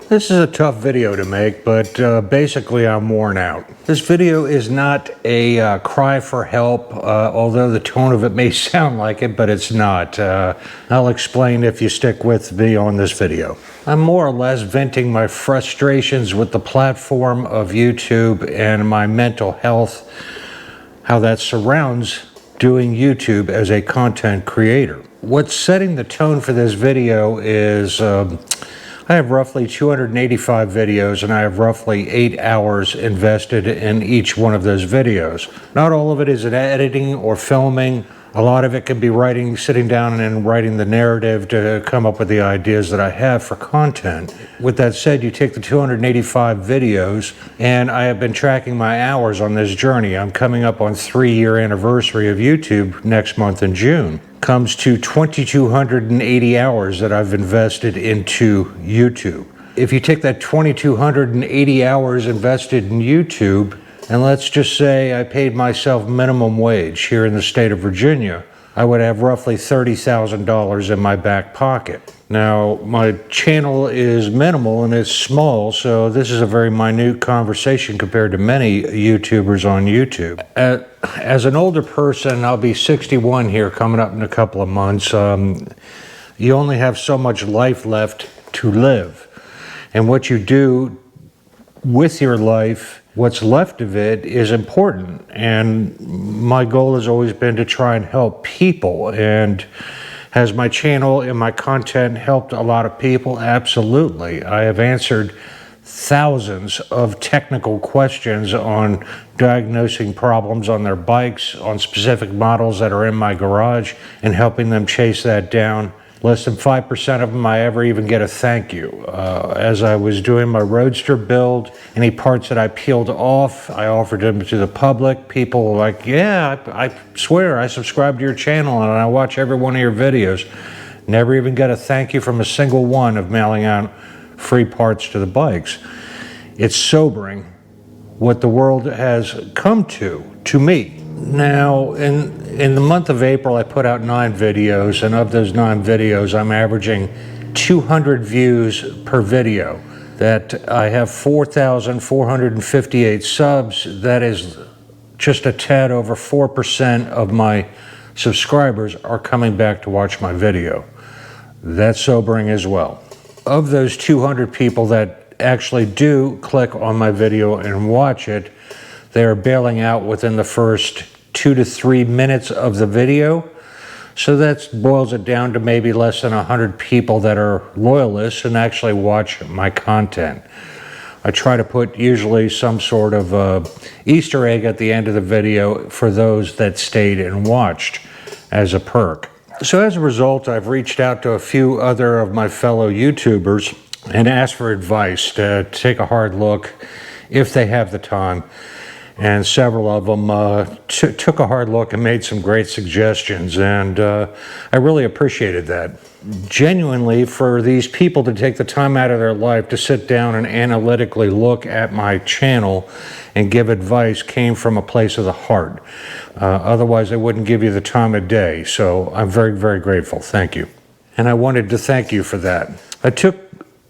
This is a tough video to make, but basically I'm worn out. This video is not a cry for help, although the tone of it may sound like it, but it's not. I'll explain if you stick with me on this video. I'm more or less venting my frustrations with the platform of YouTube and my mental health, how that surrounds doing YouTube as a content creator. What's setting the tone for this video is I have roughly 285 videos and I have roughly 8 hours invested in each one of those videos. Not all of it is in editing or filming. A lot of it can be writing, sitting down and writing the narrative to come up with the ideas that I have for content. With that said, you take the 285 videos, and I have been tracking my hours on this journey. I'm coming up on 3-year anniversary of YouTube next month in June. Comes to 2,280 hours that I've invested into YouTube. If you take that 2,280 hours invested in YouTube, and let's just say I paid myself minimum wage here in the state of Virginia, I would have roughly $30,000 in my back pocket. Now, my channel is minimal and it's small, so this is a very minute conversation compared to many YouTubers on YouTube. As an older person, I'll be 61 here coming up in a couple of months. You only have so much life left to live. And what you do with your life, what's left of it, is important. And my goal has always been to try and help people. And has my channel and my content helped a lot of people? Absolutely. I have answered thousands of technical questions on diagnosing problems on their bikes, on specific models that are in my garage, and helping them chase that down. Less than 5% of them I ever even get a thank you. As I was doing my Roadster build, any parts that I peeled off, I offered them to the public. People were like, yeah, I swear I subscribe to your channel and I watch every one of your videos. Never even got a thank you from a single one of mailing out free parts to the bikes. It's sobering what the world has come to me. Now, in the month of April, I put out 9 videos, and of those 9 videos, I'm averaging 200 views per video. That I have 4,458 subs. That is just a tad over 4% of my subscribers are coming back to watch my video. That's sobering as well. Of those 200 people that actually do click on my video and watch it, they are bailing out within the first 2 to 3 minutes of the video. So that boils it down to maybe less than 100 people that are loyalists and actually watch my content. I try to put usually some sort of Easter egg at the end of the video for those that stayed and watched as a perk. So as a result, I've reached out to a few other of my fellow YouTubers and asked for advice to take a hard look if they have the time. And several of them took a hard look and made some great suggestions, and I really appreciated that. Genuinely, for these people to take the time out of their life to sit down and analytically look at my channel and give advice came from a place of the heart. Otherwise, they wouldn't give you the time of day. So I'm very, very grateful. Thank you. And I wanted to thank you for that. I took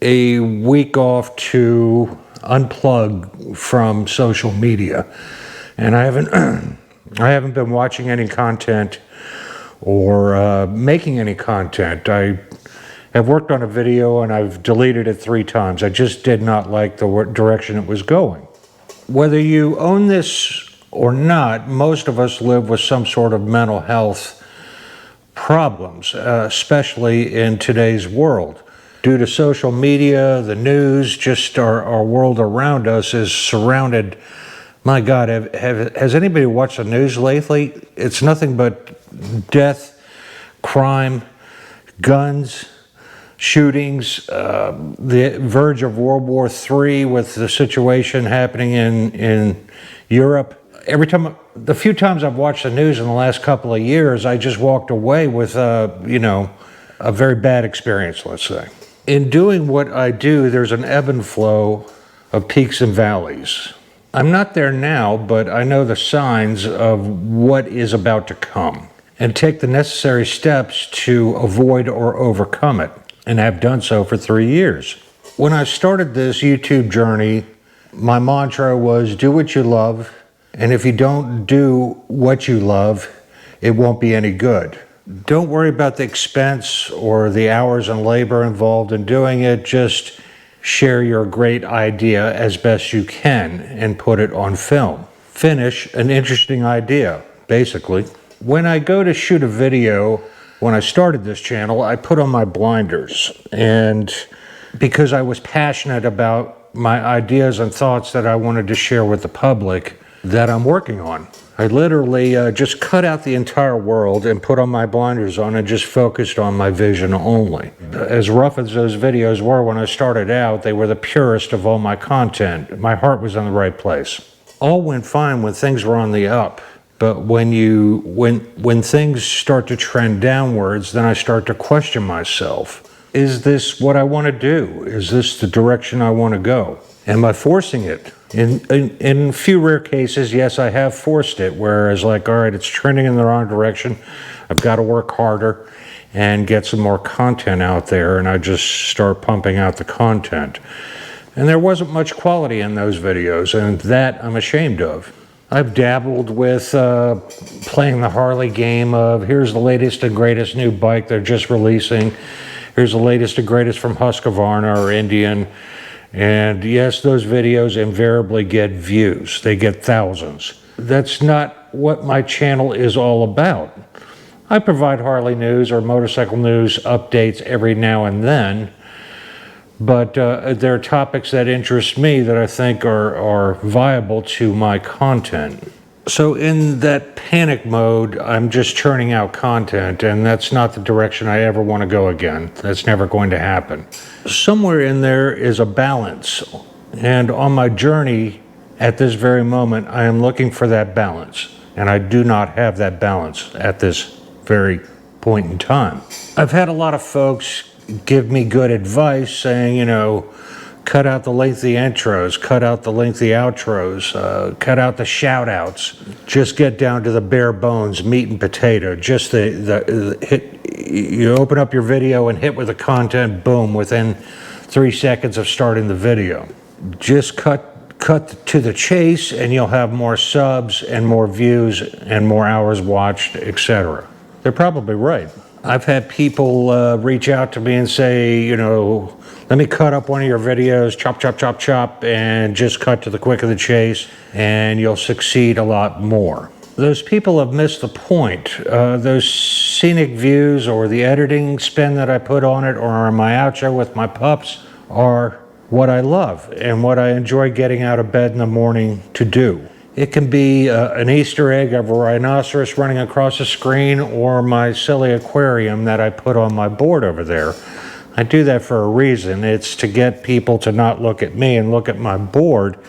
a week off to unplug from social media, and I haven't been watching any content or making any content. I have worked on a video and I've deleted it 3 times. I just did not like the direction it was going. Whether you own this or not, most of us live with some sort of mental health problems, especially in today's world. Due to social media, the news, just our world around us is surrounded. My God, has anybody watched the news lately? It's nothing but death, crime, guns, shootings, the verge of World War III with the situation happening in Europe. Every time, the few times I've watched the news in the last couple of years, I just walked away with, a very bad experience, let's say. In doing what I do, there's an ebb and flow of peaks and valleys. I'm not there now, but I know the signs of what is about to come and take the necessary steps to avoid or overcome it, and have done so for 3 years. When I started this YouTube journey, my mantra was do what you love, and if you don't do what you love, it won't be any good. Don't worry about the expense or the hours and labor involved in doing it. Just share your great idea as best you can and put it on film. Finish an interesting idea, basically. When I go to shoot a video, when I started this channel, I put on my blinders, and because I was passionate about my ideas and thoughts that I wanted to share with the public that I'm working on. I literally just cut out the entire world and put on my blinders on and just focused on my vision only. As rough as those videos were when I started out, they were the purest of all my content. My heart was in the right place. All went fine when things were on the up, but when things start to trend downwards, then I start to question myself. Is this what I want to do? Is this the direction I want to go? Am I forcing it? In a few rare cases, yes, I have forced it, whereas like, all right, it's trending in the wrong direction. I've got to work harder and get some more content out there, and I just start pumping out the content. And there wasn't much quality in those videos, and that I'm ashamed of. I've dabbled with playing the Harley game of here's the latest and greatest new bike they're just releasing. Here's the latest and greatest from Husqvarna or Indian. And yes, those videos invariably get views. They get thousands. That's not what my channel is all about. I provide Harley news or motorcycle news updates every now and then, but there are topics that interest me that I think are viable to my content. So in that panic mode, I'm just churning out content, and that's not the direction I ever want to go again. That's never going to happen. Somewhere in there is a balance, and on my journey at this very moment, I am looking for that balance, and I do not have that balance at this very point in time. I've had a lot of folks give me good advice saying, you know, cut out the lengthy intros, cut out the lengthy outros, cut out the shout outs, just get down to the bare bones, meat and potato, just the hit. You open up your video and hit with the content, boom, within 3 seconds of starting the video. Just cut to the chase and you'll have more subs and more views and more hours watched, etc. They're probably right. I've had people reach out to me and say, you know, let me cut up one of your videos, chop, chop, chop, chop, and just cut to the quick of the chase, and you'll succeed a lot more. Those people have missed the point. Those scenic views or the editing spin that I put on it or my outro with my pups are what I love and what I enjoy getting out of bed in the morning to do. It can be an Easter egg of a rhinoceros running across the screen or my silly aquarium that I put on my board over there. I do that for a reason. It's to get people to not look at me and look at my board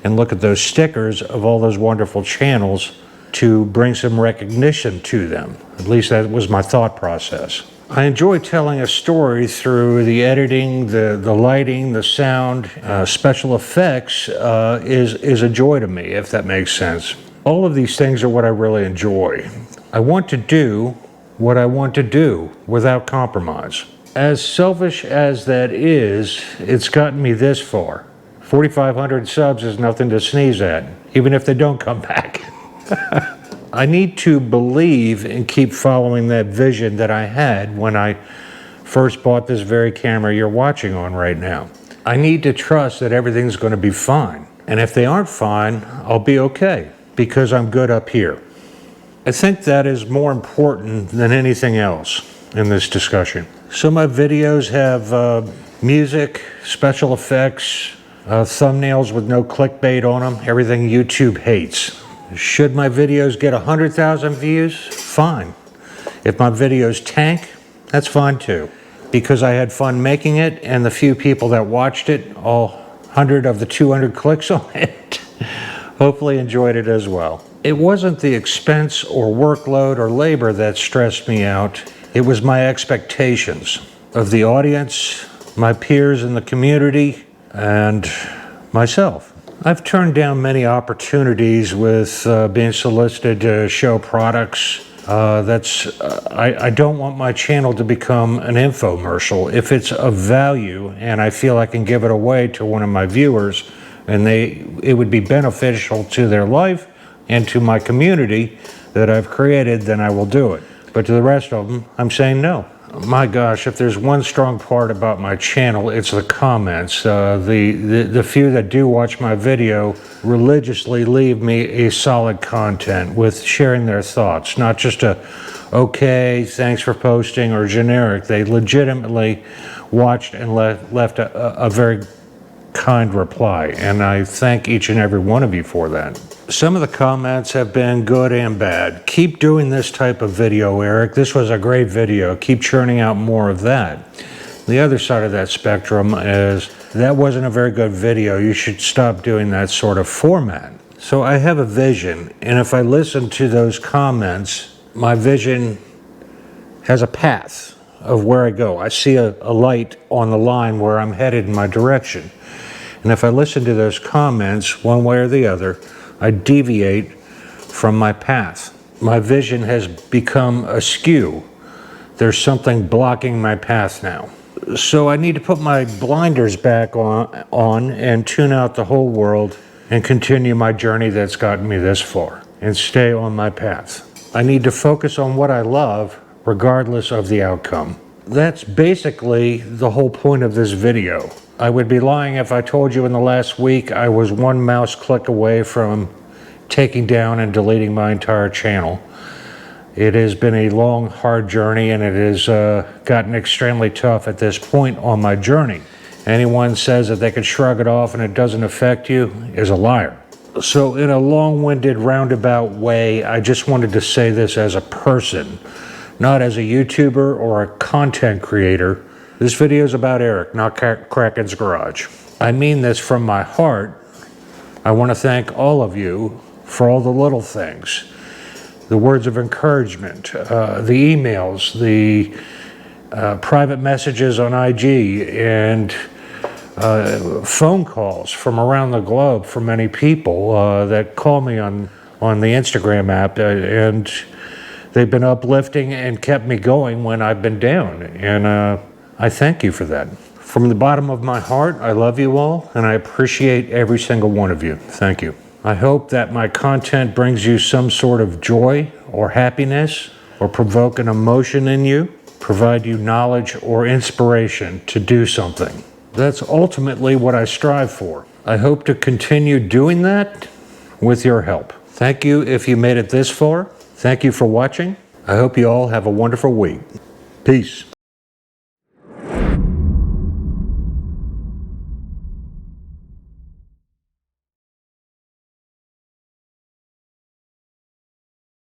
and look at those stickers of all those wonderful channels to bring some recognition to them. At least that was my thought process. I enjoy telling a story through the editing, the lighting, the sound, special effects is a joy to me, if that makes sense. All of these things are what I really enjoy. I want to do what I want to do without compromise. As selfish as that is, it's gotten me this far. 4,500 subs is nothing to sneeze at, even if they don't come back. I need to believe and keep following that vision that I had when I first bought this very camera you're watching on right now. I need to trust that everything's going to be fine. And if they aren't fine, I'll be okay, because I'm good up here. I think that is more important than anything else in this discussion. So my videos have music, special effects, thumbnails with no clickbait on them, everything YouTube hates. Should my videos get 100,000 views? Fine. If my videos tank, that's fine too. Because I had fun making it, and the few people that watched it, all 100 of the 200 clicks on it, hopefully enjoyed it as well. It wasn't the expense or workload or labor that stressed me out. It was my expectations of the audience, my peers in the community, and myself. I've turned down many opportunities with being solicited to show products I don't want my channel to become an infomercial. If it's of value and I feel I can give it away to one of my viewers and it would be beneficial to their life and to my community that I've created, then I will do it. But to the rest of them, I'm saying no. My gosh, if there's one strong part about my channel, it's the comments. The few that do watch my video religiously leave me a solid content with sharing their thoughts, not just a okay, thanks for posting, or generic. They legitimately watched and left a very kind reply, and I thank each and every one of you for that. Some of the comments have been good and bad. Keep doing this type of video, Eric. This was a great video. Keep churning out more of that. The other side of that spectrum is, that wasn't a very good video. You should stop doing that sort of format. So I have a vision, and if I listen to those comments, my vision has a path of where I go. I see a light on the line where I'm headed in my direction. And if I listen to those comments one way or the other, I deviate from my path. My vision has become askew. There's something blocking my path now. So I need to put my blinders back on and tune out the whole world and continue my journey that's gotten me this far and stay on my path. I need to focus on what I love regardless of the outcome. That's basically the whole point of this video. I would be lying if I told you in the last week I was one mouse click away from taking down and deleting my entire channel. It has been a long, hard journey, and it has gotten extremely tough at this point on my journey. Anyone says that they can shrug it off and it doesn't affect you is a liar. So in a long-winded, roundabout way, I just wanted to say this as a person, not as a YouTuber or a content creator. This video is about Eric, not Kraken's Garage. I mean this from my heart. I want to thank all of you for all the little things. The words of encouragement, the emails, the private messages on IG, and phone calls from around the globe from many people that call me on the Instagram app, and they've been uplifting and kept me going when I've been down. And I thank you for that. From the bottom of my heart, I love you all, and I appreciate every single one of you. Thank you. I hope that my content brings you some sort of joy or happiness, or provoke an emotion in you, provide you knowledge or inspiration to do something. That's ultimately what I strive for. I hope to continue doing that with your help. Thank you if you made it this far. Thank you for watching. I hope you all have a wonderful week. Peace.